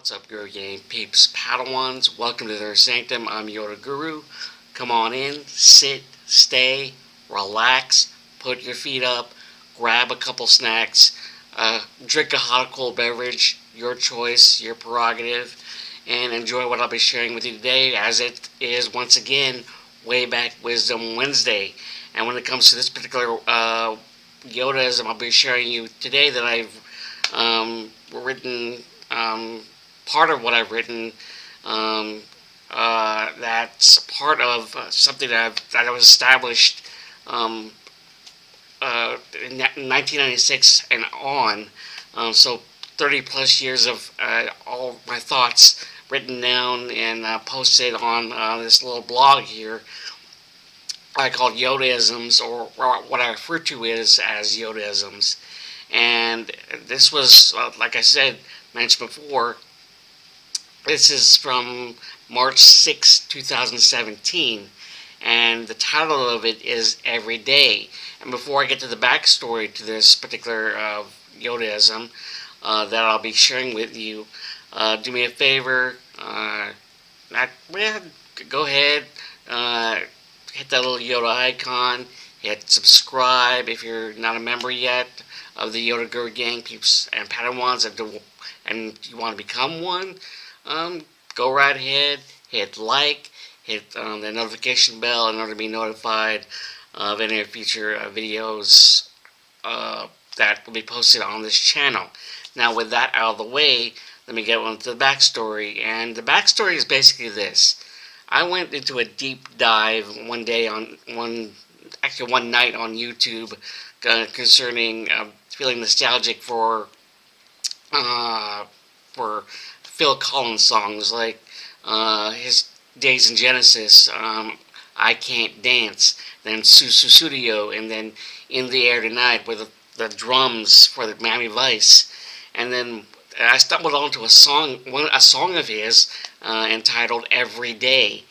What's up, Guru Gang peeps, Padawans? Welcome to their sanctum. I'm Yoda Guru. Come on in, sit, stay, relax, put your feet up, grab a couple snacks, drink a hot or cold beverage, your choice, your prerogative, and enjoy what I'll be sharing with you today, as it is once again Way Back Wisdom Wednesday. And when it comes to this particular Yodaism, I'll be sharing you today that I've written. Part of what I've written that's part of something that was established in 1996 and on. So 30 plus years of all my thoughts written down and posted on this little blog here I call Yodaisms, or what I refer to as Yodaisms. And this was, like I said, mentioned before, this is from March 6, 2017, and the title of it is Every Day. And before I get to the backstory to this particular Yodaism that I'll be sharing with you, do me a favor, go ahead, hit that little Yoda icon, hit subscribe if you're not a member yet of the Yoda Guru Gang peeps and Padawans, and you want to become one. Go right ahead, hit like, hit the notification bell in order to be notified of any future videos that will be posted on this channel. Now, with that out of the way, let me get into the backstory. And the backstory is basically this. I went into a deep dive one day one night on YouTube concerning feeling nostalgic for Phil Collins songs like his days in Genesis, I Can't Dance, then Studio, and then In the Air Tonight with the drums for the Miami Vice. And then I stumbled onto a song of his entitled Every Day.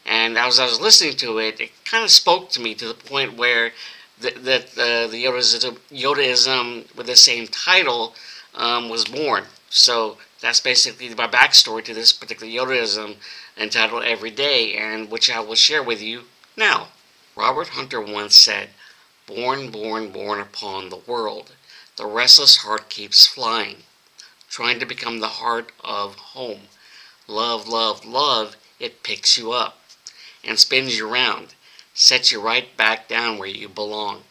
And as I was listening to it, it kind of spoke to me to the point where the Yodaism with the same title was born. So that's basically my backstory to this particular Yodaism entitled Every Day, and which I will share with you now. Robert Hunter once said, "Born, born, born upon the world, the restless heart keeps flying, trying to become the heart of home. Love, love, love, it picks you up and spins you around, sets you right back down where you belong."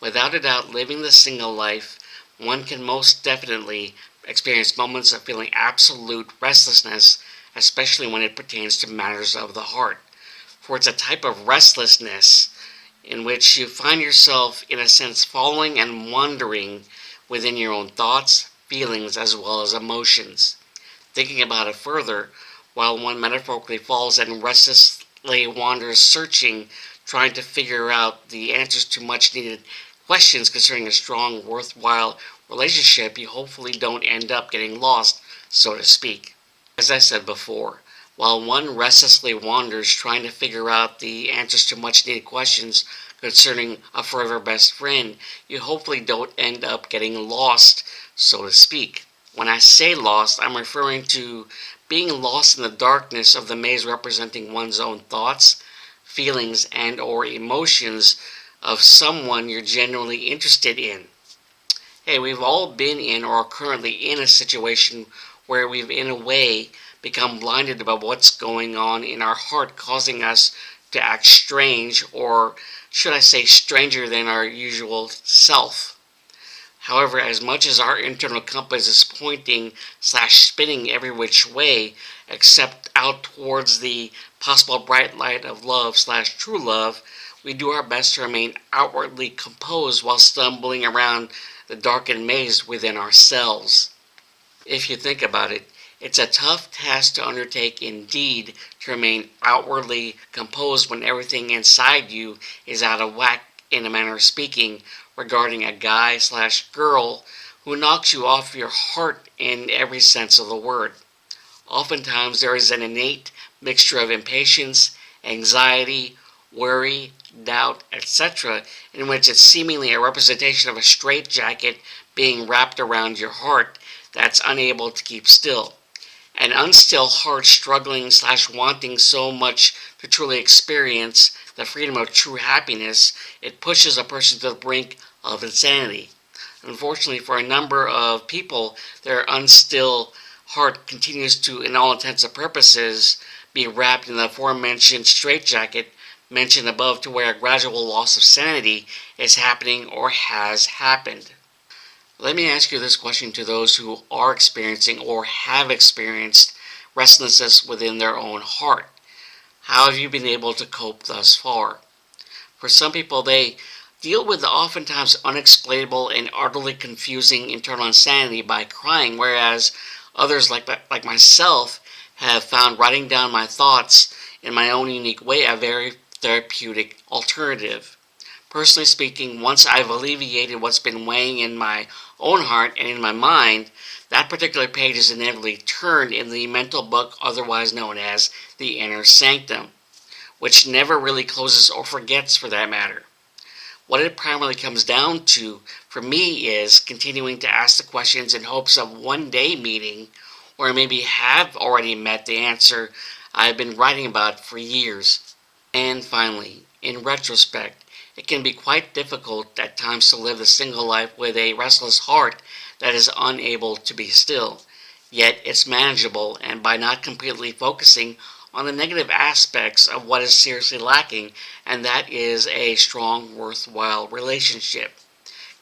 Without a doubt, living the single life, one can most definitely experience moments of feeling absolute restlessness, especially when it pertains to matters of the heart. For it's a type of restlessness in which you find yourself, in a sense, following and wandering within your own thoughts, feelings, as well as emotions. Thinking about it further, while one metaphorically falls and restlessly wanders searching, trying to figure out the answers to much needed questions concerning a strong, worthwhile relationship, you hopefully don't end up getting lost, so to speak. As I said before, while one restlessly wanders trying to figure out the answers to much needed questions concerning a forever best friend, you hopefully don't end up getting lost, so to speak. When I say lost, I'm referring to being lost in the darkness of the maze representing one's own thoughts, feelings, and or emotions of someone you're genuinely interested in. Hey, we've all been in or are currently in a situation where we've, in a way, become blinded about what's going on in our heart, causing us to act strange, or should I say stranger than our usual self. However, as much as our internal compass is pointing / spinning every which way, except out towards the possible bright light of love / true love, we do our best to remain outwardly composed while stumbling around the darkened maze within ourselves. If you think about it, it's a tough task to undertake indeed, to remain outwardly composed when everything inside you is out of whack, in a manner of speaking, regarding a guy / girl who knocks you off your heart in every sense of the word. Oftentimes there is an innate mixture of impatience, anxiety, worry, doubt, etc., in which it's seemingly a representation of a straitjacket being wrapped around your heart that's unable to keep still. an unstill heart struggling slash wanting so much to truly experience the freedom of true happiness, it pushes a person to the brink of insanity. Unfortunately, for a number of people, their unstill heart continues to, in all intents and purposes, be wrapped in the aforementioned straitjacket mentioned above, to where a gradual loss of sanity is happening or has happened. Let me ask you this question to those who are experiencing or have experienced restlessness within their own heart. How have you been able to cope thus far? For some people, they deal with the oftentimes unexplainable and utterly confusing internal insanity by crying, whereas others, like myself, have found writing down my thoughts in my own unique way a very therapeutic alternative. Personally speaking, once I've alleviated what's been weighing in my own heart and in my mind, that particular page is inevitably turned in the mental book otherwise known as the inner sanctum, which never really closes or forgets for that matter. What it primarily comes down to for me is continuing to ask the questions in hopes of one day meeting, or maybe have already met, the answer I've been writing about for years. And finally, in retrospect, it can be quite difficult at times to live a single life with a restless heart that is unable to be still. Yet it's manageable, and by not completely focusing on the negative aspects of what is seriously lacking, and that is a strong, worthwhile relationship.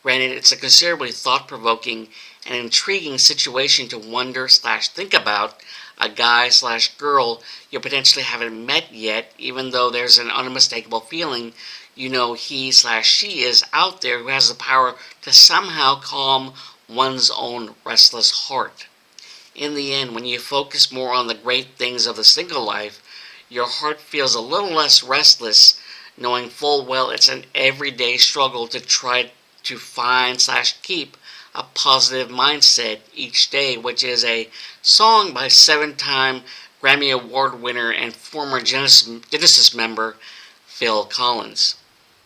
Granted, it's a considerably thought-provoking and intriguing situation to wonder slash think about a guy slash girl you potentially haven't met yet, even though there's an unmistakable feeling you know he slash she is out there who has the power to somehow calm one's own restless heart. In the end, when you focus more on the great things of the single life, your heart feels a little less restless, knowing full well it's an everyday struggle to try to find slash keep a positive mindset each day, which is a song by 7-time Grammy Award winner and former Genesis member Phil Collins.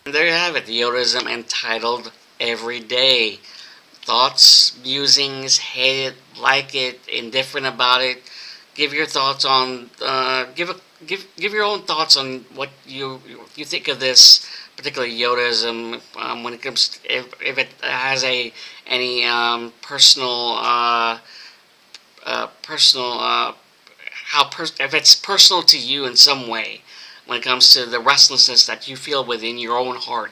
And there you have it, the yodaism entitled Every Day. Thoughts, musings, hate it, like it, indifferent about it. Give your thoughts on give your own thoughts on what you think of this particular Yodaism, when it comes to, if it has any personal if it's personal to you in some way when it comes to the restlessness that you feel within your own heart.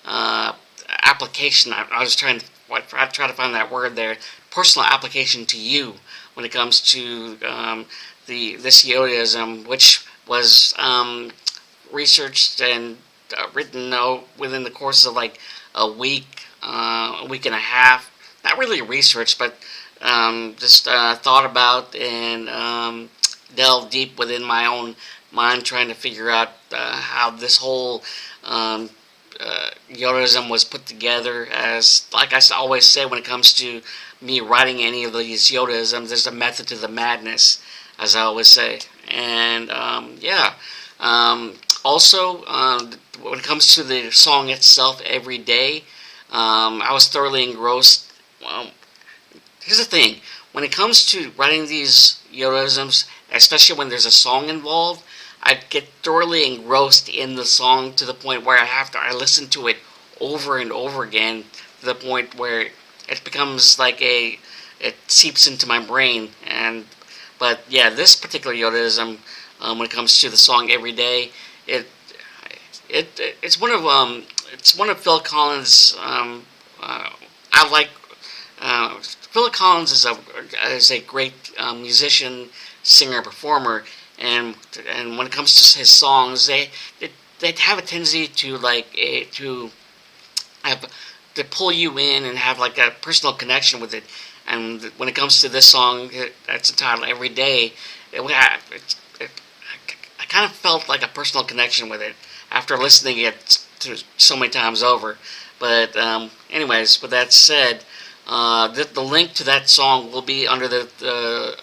Uh, Application. I was trying to try to find that word there. Personal application to you when it comes to this Yodaism, which was researched and written within the course of like a week and a half. Not really researched, but just thought about and delved deep within my own mind, trying to figure out how this whole Yodaism was put together. As like I always say, when it comes to me writing any of these Yodaisms, there's a method to the madness, as I always say. And yeah. Also, when it comes to the song itself, Every Day, I was thoroughly engrossed. Here's the thing. When it comes to writing these Yodaisms, especially when there's a song involved, I get thoroughly engrossed in the song to the point where I listen to it over and over again, to the point where it becomes like it seeps into my brain. But yeah, this particular Yodaism, when it comes to the song Every Day, it it's one of Phil Collins. I like Phil Collins is a great musician, singer, performer, and when it comes to his songs, they have a tendency to to have to pull you in and have like a personal connection with it. And when it comes to this song that's entitled Every Day, it, I kind of felt like a personal connection with it after listening it to so many times over. But anyways, with that said, the link to that song will be under in the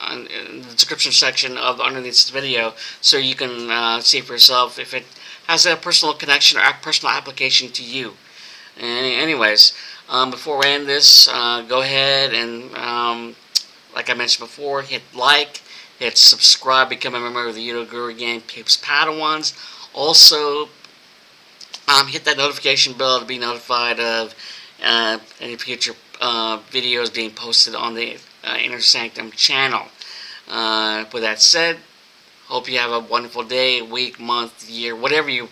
description section of underneath this video, so you can see for yourself if it has a personal connection or a personal application to you. Anyways, before we end this, go ahead and, like I mentioned before, hit like, hit subscribe, become a member of the Yoda Guru Gang Peeps Padawans. Also, hit that notification bell to be notified of any future videos being posted on the Inner Sanctum channel. With that said, hope you have a wonderful day, week, month, year, whatever you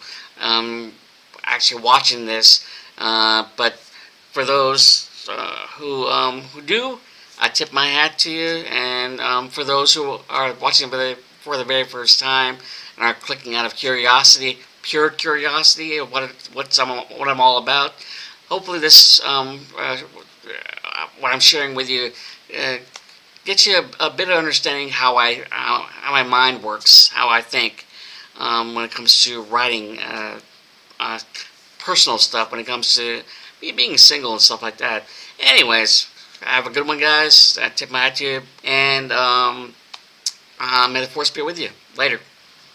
actually watching this. But for those who do, I tip my hat to you. And for those who are watching for the very first time and are clicking out of curiosity, pure curiosity of what I'm all about, hopefully this what I'm sharing with you gets you a bit of understanding how my mind works, how I think when it comes to writing personal stuff, when it comes to me being single and stuff like that. Anyways, have a good one, guys. I tip my hat to you, and may the force be with you. Later.